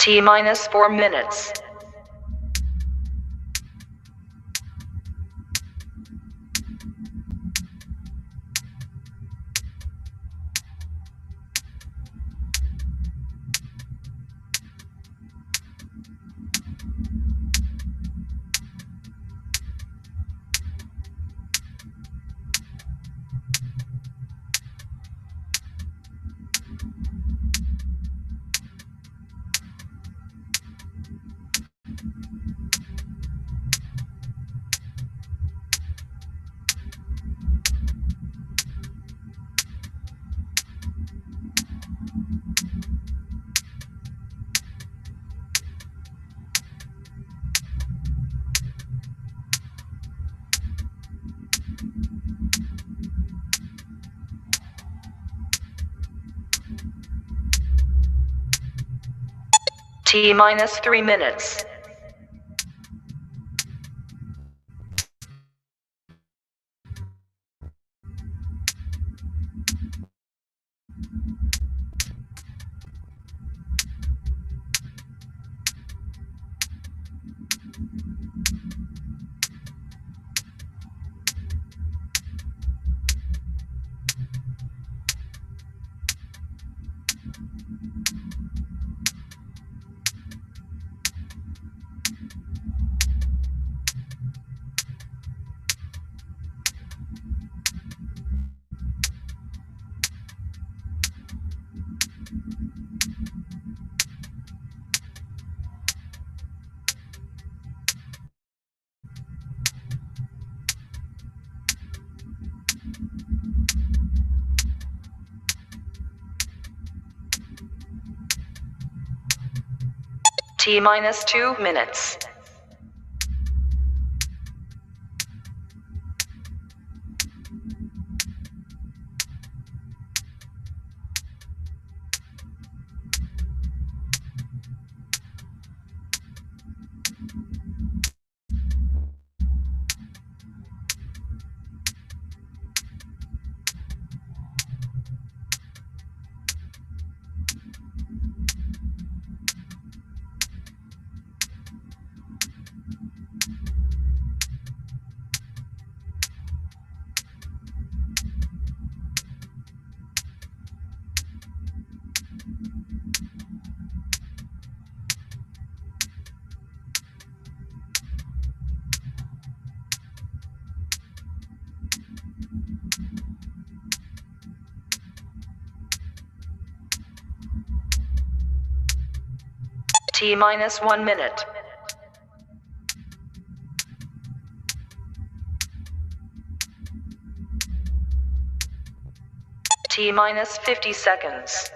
T-minus 4 minutes. T-minus 3 minutes. T-minus 2 minutes. T-minus 1 minute. T-minus 50 seconds.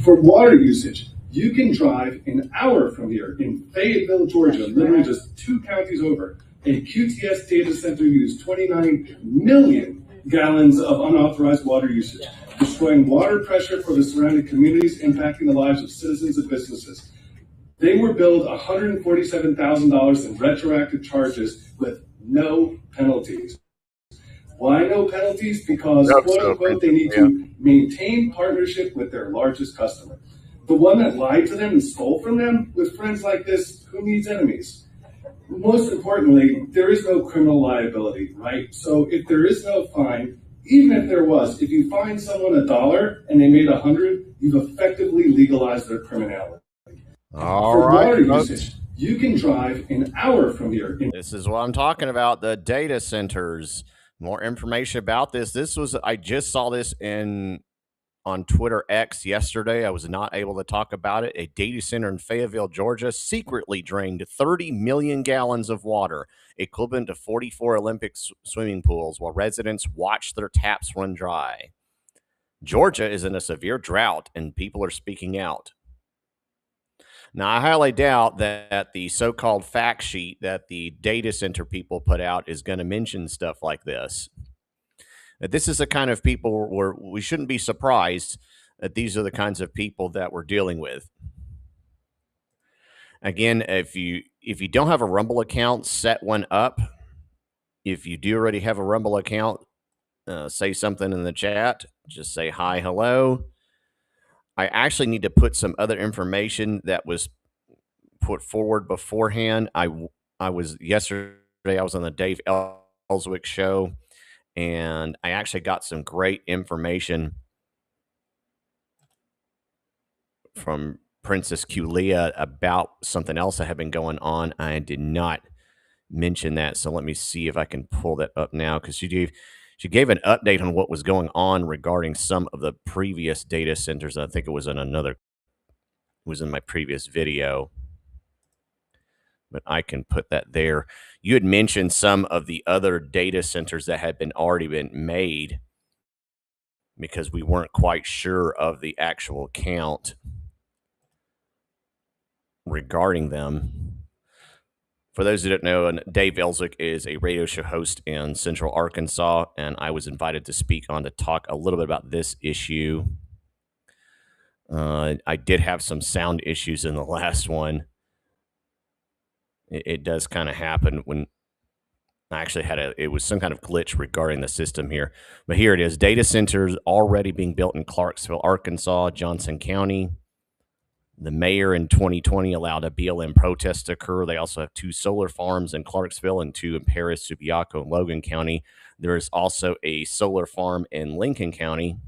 For water usage, you can drive an hour from here in Fayetteville, Georgia, literally just 2 counties over. A QTS data center used 29 million gallons of unauthorized water usage, destroying water pressure for the surrounding communities, impacting the lives of citizens and businesses. They were billed $147,000 in retroactive charges with no penalties. Why no penalties? Because, quote unquote, they need to maintain partnership with their largest customer. The one that lied to them and stole from them, with friends like this, who needs enemies? Most importantly, there is no criminal liability, right? So if there is no fine, even if there was, if you fine someone $1 and they made 100, you've effectively legalized their criminality. All For right, water folks. usage, you can drive an hour from here. This is what I'm talking about, the data centers. More information about this. I just saw this on Twitter X yesterday. I was not able to talk about it. A data center in Fayetteville, Georgia, secretly drained 30 million gallons of water, equivalent to 44 Olympic swimming pools, while residents watched their taps run dry. Georgia is in a severe drought, and people are speaking out. Now, I highly doubt that the so-called fact sheet that the data center people put out is going to mention stuff like this. This is the kind of people where we shouldn't be surprised that these are the kinds of people that we're dealing with. Again, if you don't have a Rumble account, set one up. If you do already have a Rumble account, say something in the chat. Just say hi, hello. I actually need to put some other information that was put forward beforehand. I was yesterday. I was on the Dave Ellswick show, and I actually got some great information from PrincessQLeia about something else that had been going on. I did not mention that, so let me see if I can pull that up now, because she gave an update on what was going on regarding some of the previous data centers. I think it was in my previous video, but I can put that there. You had mentioned some of the other data centers that had already been made, because we weren't quite sure of the actual count regarding them. For those who don't know, Dave Ellswick is a radio show host in Central Arkansas, and I was invited to speak on to talk a little bit about this issue. I did have some sound issues in the last one. It does kind of happen when I actually it was some kind of glitch regarding the system here. But here it is. Data centers already being built in Clarksville, Arkansas, Johnson County. The mayor in 2020 allowed a BLM protest to occur. They also have 2 solar farms in Clarksville and 2 in Paris, Subiaco, and Logan County. There is also a solar farm in Lincoln County.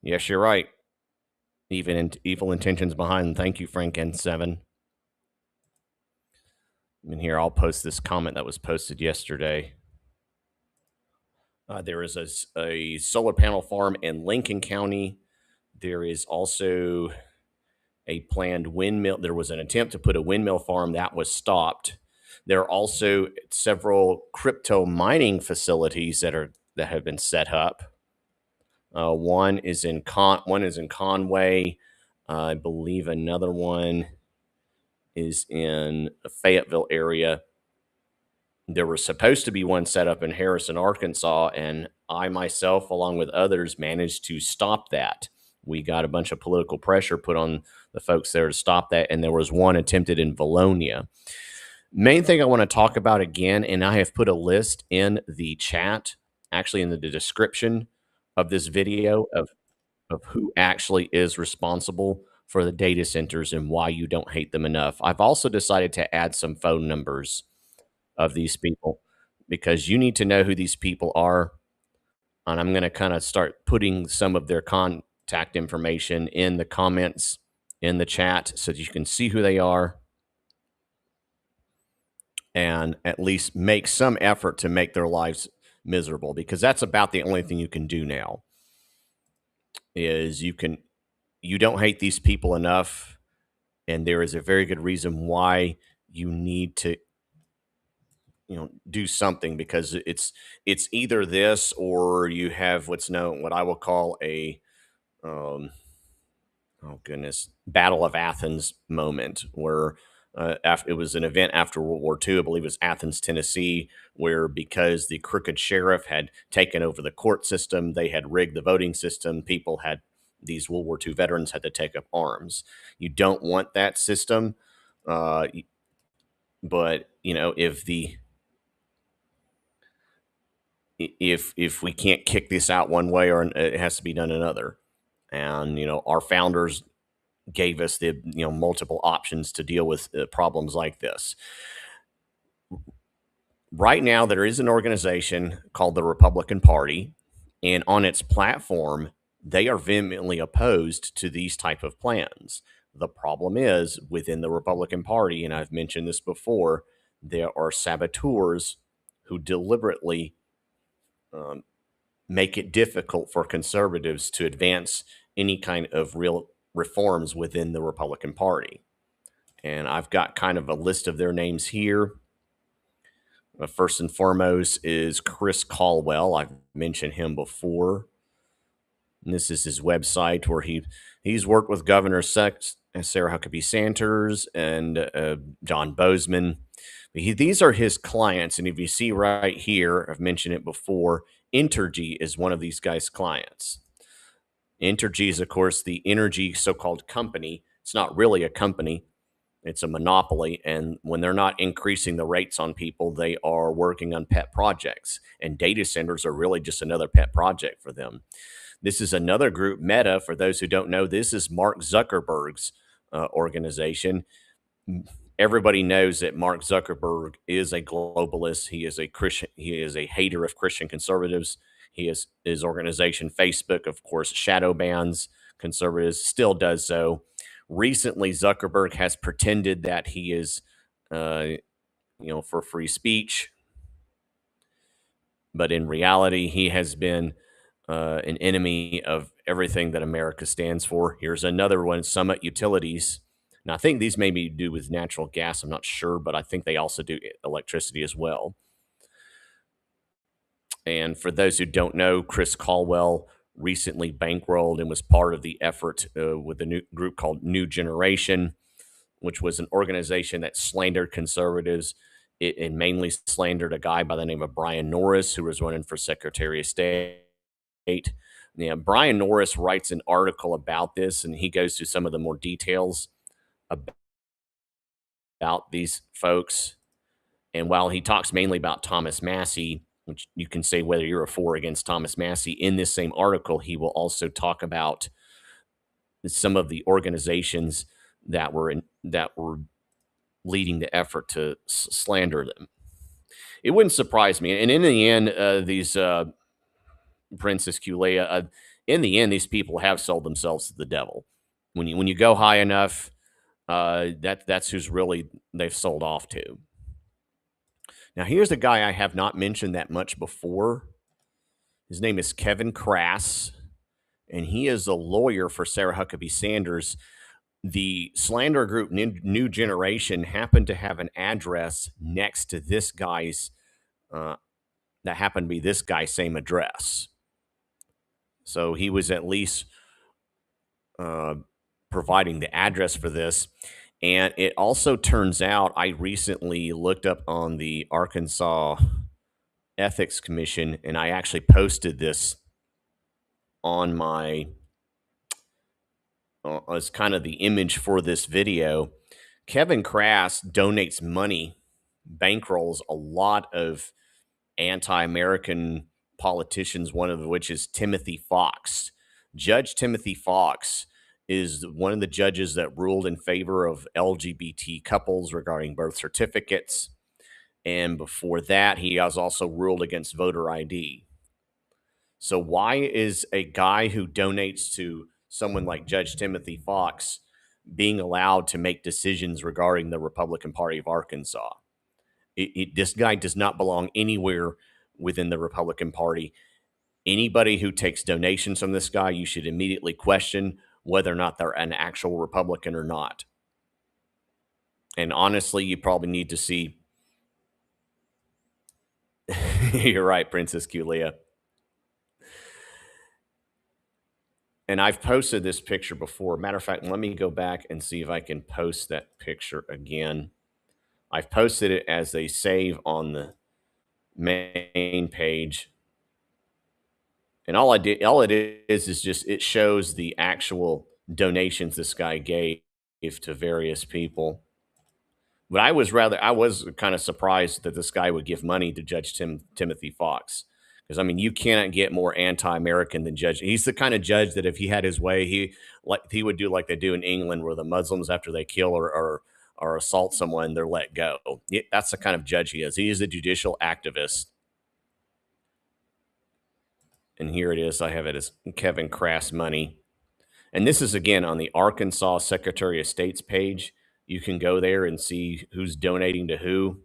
Yes, you're right. Even evil intentions behind. Thank you, Frank N7. And here, I'll post this comment that was posted yesterday. There is a solar panel farm in Lincoln County. There is also a planned windmill. There was an attempt to put a windmill farm that was stopped. There are also several crypto mining facilities that have been set up. One is in Conway. I believe another one is in the Fayetteville area. There was supposed to be one set up in Harrison, Arkansas, and I myself, along with others, managed to stop that. We got a bunch of political pressure put on the folks there to stop that, and there was one attempted in Valonia. Main thing I want to talk about again, and I have put a list in the chat, actually in the description of this video, of who actually is responsible for the data centers and why you don't hate them enough. I've also decided to add some phone numbers of these people, because you need to know who these people are. And I'm going to kind of start putting some of their contact information in the comments in the chat so that you can see who they are and at least make some effort to make their lives miserable, because that's about the only thing you can do now. Is you don't hate these people enough, and there is a very good reason why you need to do something, because it's either this or you have what I will call a oh goodness, Battle of Athens moment, where after, it was an event after World War II, I believe it was Athens, Tennessee, where because the crooked sheriff had taken over the court system, they had rigged the voting system. These World War II veterans had to take up arms. You don't want that system, but if we can't kick this out one way, or it has to be done another. And our founders gave us the multiple options to deal with problems like this. Right now, there is an organization called the Republican Party, and on its platform, they are vehemently opposed to these type of plans. The problem is, within the Republican Party, and I've mentioned this before, there are saboteurs who deliberately make it difficult for conservatives to advance any kind of real reforms within the Republican Party. And I've got kind of a list of their names here. First and foremost is Chris Caldwell. I've mentioned him before. And this is his website, where he's worked with Governor Sarah Huckabee Sanders and John Bozeman. These are his clients, and if you see right here, I've mentioned it before, Entergy is one of these guys' clients. Entergy is, of course, the energy so-called company. It's not really a company. It's a monopoly. And when they're not increasing the rates on people, they are working on pet projects. And data centers are really just another pet project for them. This is another group, Meta. For those who don't know, this is Mark Zuckerberg's organization. Everybody knows that Mark Zuckerberg is a globalist. He is a Christian. He is a hater of Christian conservatives. His organization, Facebook, of course, shadow bans conservatives, still does so. Recently, Zuckerberg has pretended that he is, for free speech, but in reality, he has been an enemy of everything that America stands for. Here's another one, Summit Utilities. Now, I think these may be do with natural gas. I'm not sure, but I think they also do electricity as well. And for those who don't know, Chris Caldwell recently bankrolled and was part of the effort with a new group called New Generation, which was an organization that slandered conservatives. It mainly slandered a guy by the name of Brian Norris, who was running for Secretary of State. Brian Norris writes an article about this, and he goes through some of the more details about these folks. And while he talks mainly about Thomas Massie, which you can say whether you're a for or against Thomas Massie, in this same article, he will also talk about some of the organizations that were leading the effort to slander them. It wouldn't surprise me. And in the end, these PrincessQLeia, in the end, these people have sold themselves to the devil. When you go high enough, that's who's really they've sold off to. Now, here's a guy I have not mentioned that much before. His name is Kevin Crass, and he is a lawyer for Sarah Huckabee Sanders. The slander group New Generation happened to have an address next to this guy's, that happened to be this guy's same address. So he was at least providing the address for this. And it also turns out, I recently looked up on the Arkansas Ethics Commission, and I actually posted this on my, as kind of the image for this video. Kevin Crass donates money, bankrolls a lot of anti-American politicians, one of which is Timothy Fox. Judge Timothy Fox is one of the judges that ruled in favor of LGBT couples regarding birth certificates. And before that, he has also ruled against voter ID. So why is a guy who donates to someone like Judge Timothy Fox being allowed to make decisions regarding the Republican Party of Arkansas? This guy does not belong anywhere within the Republican Party. Anybody who takes donations from this guy, you should immediately question whether or not they're an actual Republican or not. And honestly, you probably need to see. You're right, PrincessQLeia. And I've posted this picture before. Matter of fact, let me go back and see if I can post that picture again. I've posted it as a save on the main page. And all it is just, it shows the actual donations this guy gave to various people. But I was kind of surprised that this guy would give money to Judge Timothy Fox. Because, I mean, you cannot get more anti-American than Judge. He's the kind of judge that if he had his way, he would do like they do in England, where the Muslims, after they kill or assault someone, they're let go. That's the kind of judge he is. He is a judicial activist. And here it is. I have it as Kevin Crass money. And this is, again, on the Arkansas Secretary of State's page. You can go there and see who's donating to who.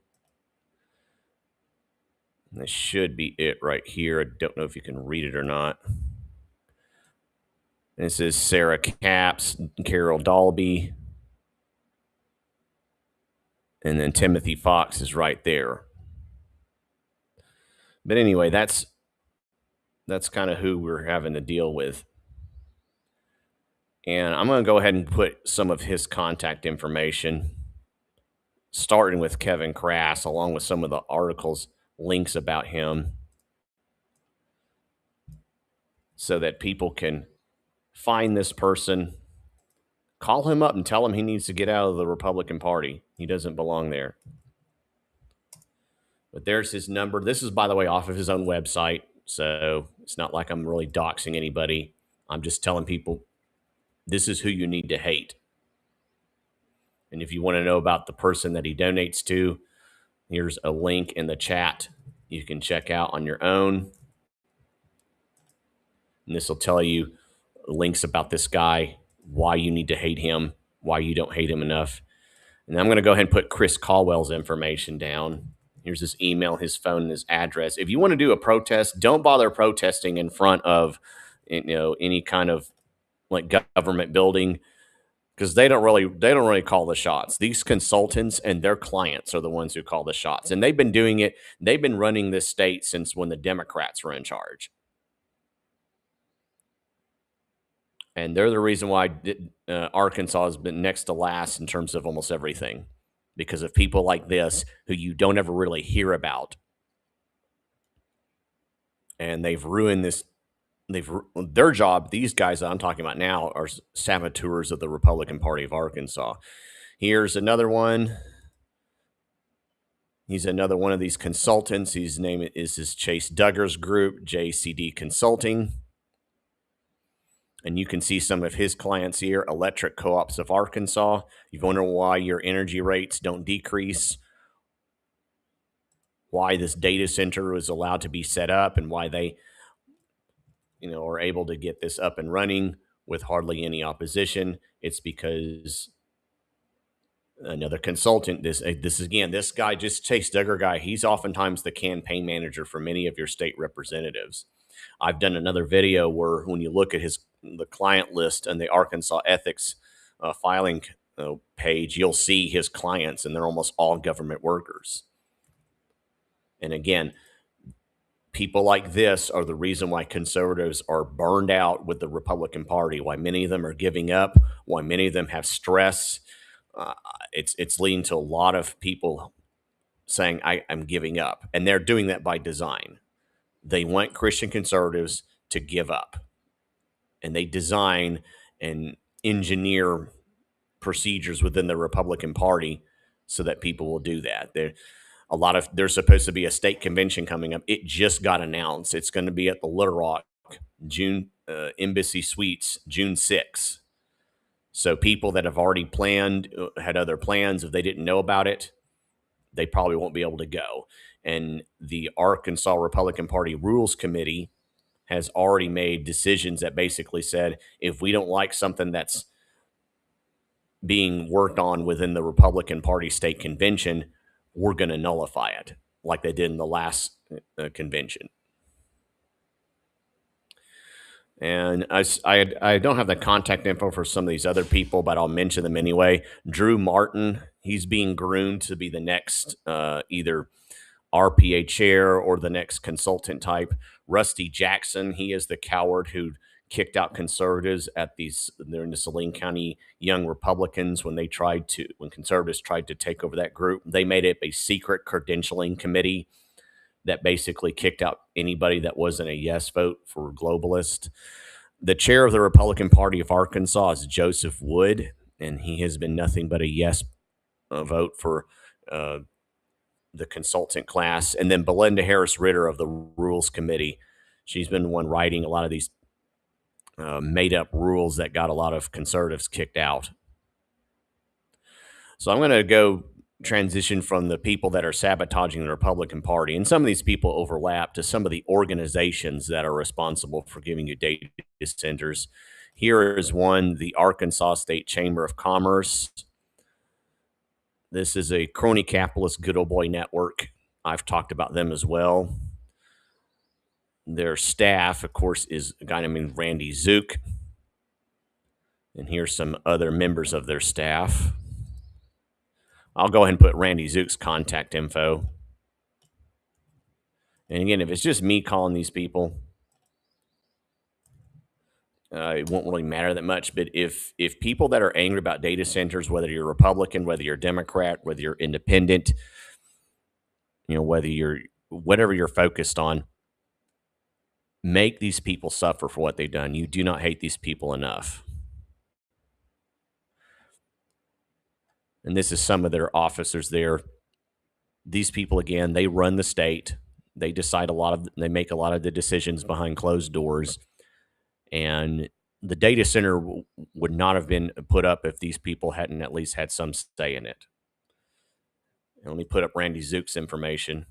And this should be it right here. I don't know if you can read it or not. This is Sarah Capps, Carol Dalby. And then Timothy Fox is right there. But anyway, that's kind of who we're having to deal with. And I'm going to go ahead and put some of his contact information, starting with Kevin Crass, along with some of the articles, links about him, so that people can find this person, Call him up and tell him he needs to get out of the Republican Party. He doesn't belong there. But there's his number. This is, by the way, off of his own website. So it's not like I'm really doxing anybody. I'm just telling people this is who you need to hate. And if you want to know about the person that he donates to, here's a link in the chat you can check out on your own. And this will tell you links about this guy, why you need to hate him, why you don't hate him enough. And I'm going to go ahead and put Chris Caldwell's information down. Here's his email, his phone, and his address. If you want to do a protest, don't bother protesting in front of, any kind of like government building, because they don't really call the shots. These consultants and their clients are the ones who call the shots, and they've been doing it. They've been running this state since when the Democrats were in charge, and they're the reason why Arkansas has been next to last in terms of almost everything, because of people like this who you don't ever really hear about, and they've ruined this. Their job. These guys that I'm talking about now are saboteurs of the Republican Party of Arkansas. Here's another one. He's another one of these consultants. His name is Chase Duggar's group, JCD Consulting. And you can see some of his clients here, Electric Co-ops of Arkansas. You wonder why your energy rates don't decrease, why this data center was allowed to be set up, and why they are able to get this up and running with hardly any opposition. It's because another consultant, this guy, just Chase Duggar guy, he's oftentimes the campaign manager for many of your state representatives. I've done another video where when you look at the client list and the Arkansas ethics filing page, you'll see his clients, and they're almost all government workers. And again, people like this are the reason why conservatives are burned out with the Republican Party, why many of them are giving up, why many of them have stress. It's leading to a lot of people saying, I'm giving up. And they're doing that by design. They want Christian conservatives to give up. And they design and engineer procedures within the Republican Party so that people will do that. There's supposed to be a state convention coming up. It just got announced. It's going to be at the Little Rock, Embassy Suites, June 6th. So people that have already had other plans, if they didn't know about it, they probably won't be able to go. And the Arkansas Republican Party Rules Committee has already made decisions that basically said, if we don't like something that's being worked on within the Republican Party state convention, we're going to nullify it, like they did in the last convention. And I don't have the contact info for some of these other people, but I'll mention them anyway. Drew Martin, he's being groomed to be the next either RPA chair or the next consultant type. Rusty Jackson, he is the coward who kicked out conservatives they're in the Logan County Young Republicans when conservatives tried to take over that group. They made it a secret credentialing committee that basically kicked out anybody that wasn't a yes vote for globalist. The chair of the Republican Party of Arkansas is Joseph Wood, and he has been nothing but a yes vote for the consultant class. And then Belinda Harris Ritter of the Rules Committee, she's been the one writing a lot of these made up rules that got a lot of conservatives kicked out. So I'm going to go transition from the people that are sabotaging the Republican Party, and some of these people overlap, to some of the organizations that are responsible for giving you data centers. Here is one, the Arkansas State Chamber of Commerce. This is a crony capitalist good old boy network. I've talked about them as well. Their staff, of course, is a guy named Randy Zook. And here's some other members of their staff. I'll go ahead and put Randy Zook's contact info. And again, if it's just me calling these people, it won't really matter that much. But if people that are angry about data centers, whether you're Republican, whether you're Democrat, whether you're independent, whatever you're focused on, make these people suffer for what they've done. You do not hate these people enough. And this is some of their officers there. These people, again, they run the state. They they make a lot of the decisions behind closed doors. And the data center would not have been put up if these people hadn't at least had some say in it. And let me put up Randy Zook's information.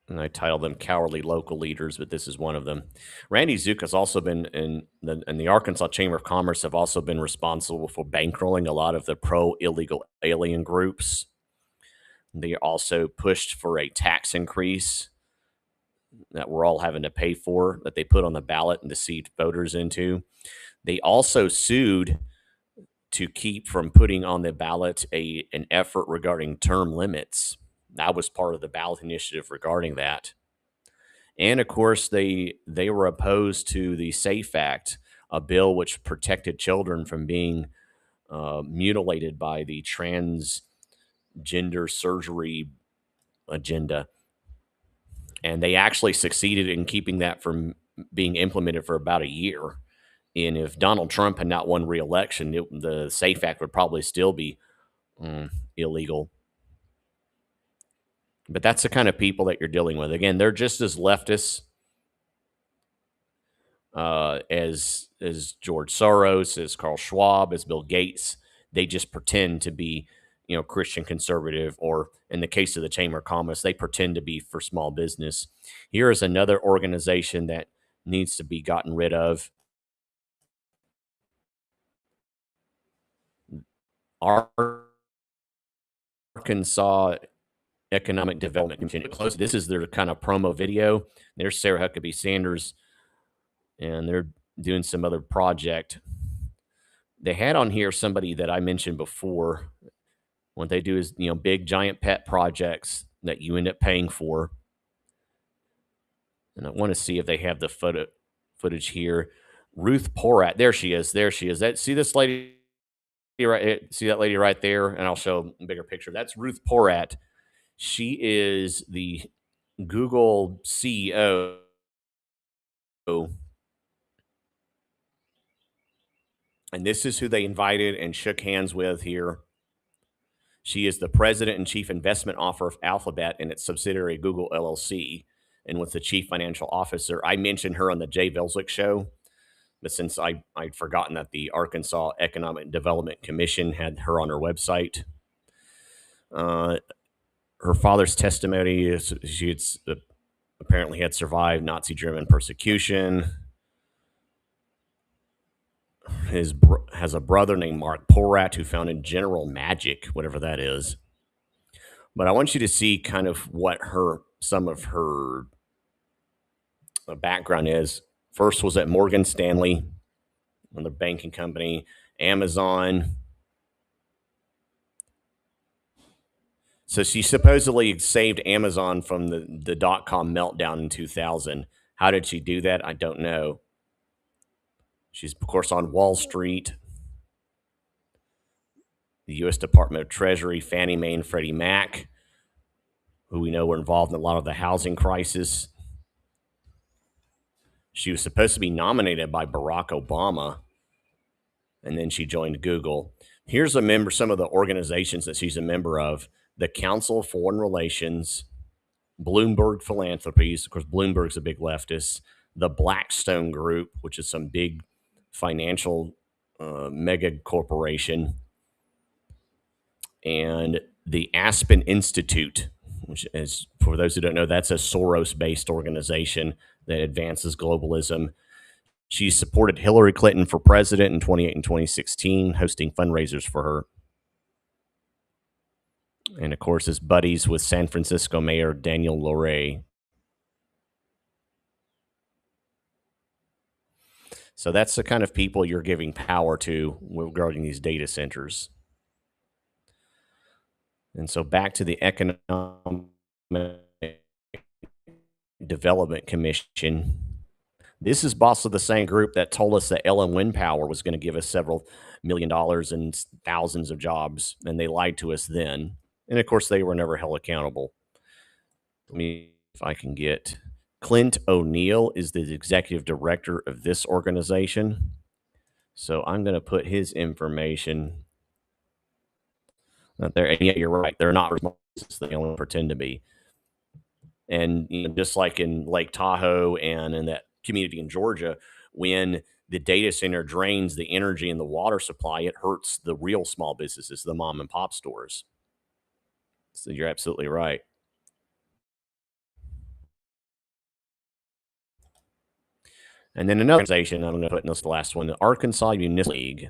And I title them cowardly local leaders, but this is one of them. Randy Zook has also been in the Arkansas Chamber of Commerce have also been responsible for bankrolling a lot of the pro-illegal alien groups. They also pushed for a tax increase that we're all having to pay for, that they put on the ballot and deceived voters into. They also sued to keep from putting on the ballot an effort regarding term limits. That was part of the ballot initiative regarding that. And of course, they were opposed to the SAFE Act, a bill which protected children from being mutilated by the transgender surgery agenda. And they actually succeeded in keeping that from being implemented for about a year. And if Donald Trump had not won re-election, the SAFE Act would probably still be illegal. But that's the kind of people that you're dealing with. Again, they're just as leftist as George Soros, as Carl Schwab, as Bill Gates. They just pretend to be, Christian conservative, or in the case of the Chamber of Commerce, they pretend to be for small business. Here is another organization that needs to be gotten rid of. Arkansas Economic Development Commission. Close. This is their kind of promo video. There's Sarah Huckabee Sanders, and they're doing some other project. They had on here somebody that I mentioned before. What they do is, big giant pet projects that you end up paying for. And I want to see if they have the footage here. Ruth Porat. There she is. See this lady right? See that lady right there? And I'll show a bigger picture. That's Ruth Porat. She is the Google CEO. And this is who they invited and shook hands with here. She is the president and chief investment officer of Alphabet and its subsidiary Google LLC, and was the chief financial officer. I mentioned her on the Jay Velzik show, but since I'd forgotten that the Arkansas Economic Development Commission had her on her website. Her father's testimony is she apparently had survived Nazi-German persecution. Has a brother named Mark Porat who founded General Magic, whatever that is. But I want you to see kind of what some of her background is. First was at Morgan Stanley, another banking company, Amazon. So she supposedly saved Amazon from the dot-com meltdown in 2000. How did she do that? I don't know. She's, of course, on Wall Street. The U.S. Department of Treasury, Fannie Mae and Freddie Mac, who we know were involved in a lot of the housing crisis. She was supposed to be nominated by Barack Obama, and then she joined Google. Here's some of the organizations that she's a member of: the Council of Foreign Relations, Bloomberg Philanthropies. Of course, Bloomberg's a big leftist. The Blackstone Group, which is some big financial mega corporation, and the Aspen Institute, which is, for those who don't know, that's a Soros-based organization that advances globalism. She supported Hillary Clinton for president in 2008 and 2016, hosting fundraisers for her. And, of course, is buddies with San Francisco Mayor Daniel Lurie. So that's the kind of people you're giving power to regarding these data centers. And so back to the Economic Development Commission. This is boss of the same group that told us that LM Wind Power was going to give us several $1 million and thousands of jobs, and they lied to us then. And, of course, they were never held accountable. Let me, if I can get... Clint O'Neill is the executive director of this organization. So I'm going to put his information out there. And yeah, you're right. They're not small businesses. They only pretend to be. And just like in Lake Tahoe and in that community in Georgia, when the data center drains the energy and the water supply, it hurts the real small businesses, the mom and pop stores. So you're absolutely right. And then another organization, I'm going to put in this last one, the Arkansas Municipal League.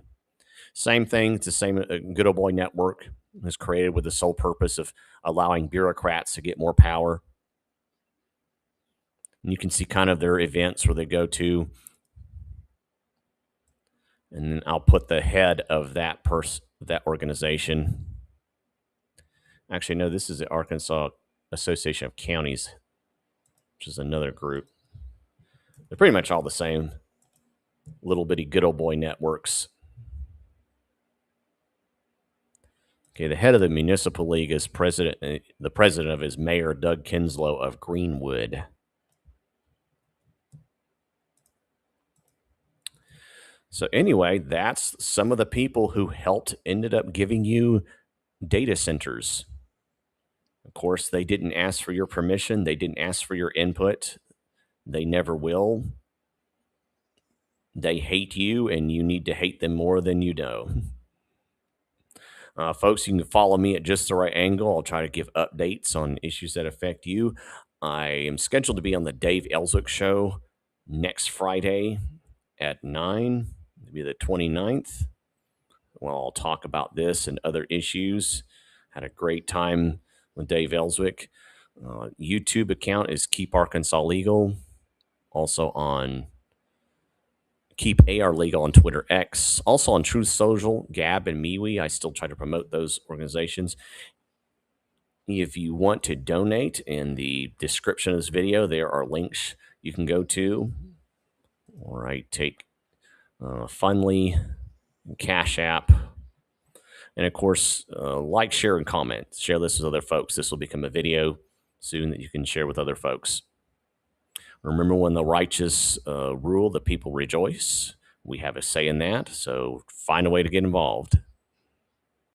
Same thing. It's the same good old boy network. It was created with the sole purpose of allowing bureaucrats to get more power. And you can see kind of their events where they go to. And then I'll put the head of that organization. Actually, no, this is the Arkansas Association of Counties, which is another group. They're pretty much all the same. Little bitty good old boy networks. Okay, the head of the municipal league is the president of is Mayor Doug Kinslow of Greenwood. So anyway, that's some of the people who ended up giving you data centers. Of course, they didn't ask for your permission. They didn't ask for your input. They never will. They hate you, and you need to hate them more than you know. Folks, you can follow me at Just the Right Angle. I'll try to give updates on issues that affect you. I am scheduled to be on the Dave Ellswick Show next Friday at 9, maybe the 29th. Well, I'll talk about this and other issues. Had a great time with Dave Ellswick. YouTube account is Keep Arkansas Legal. Also on Keep AR Legal on Twitter X. Also on Truth Social, Gab, and MeWe. I still try to promote those organizations. If you want to donate, in the description of this video, there are links you can go to. All right, take Fundly, Cash App, and of course, like, share, and comment. Share this with other folks. This will become a video soon that you can share with other folks. Remember, when the righteous rule, the people rejoice. We have a say in that, so find a way to get involved.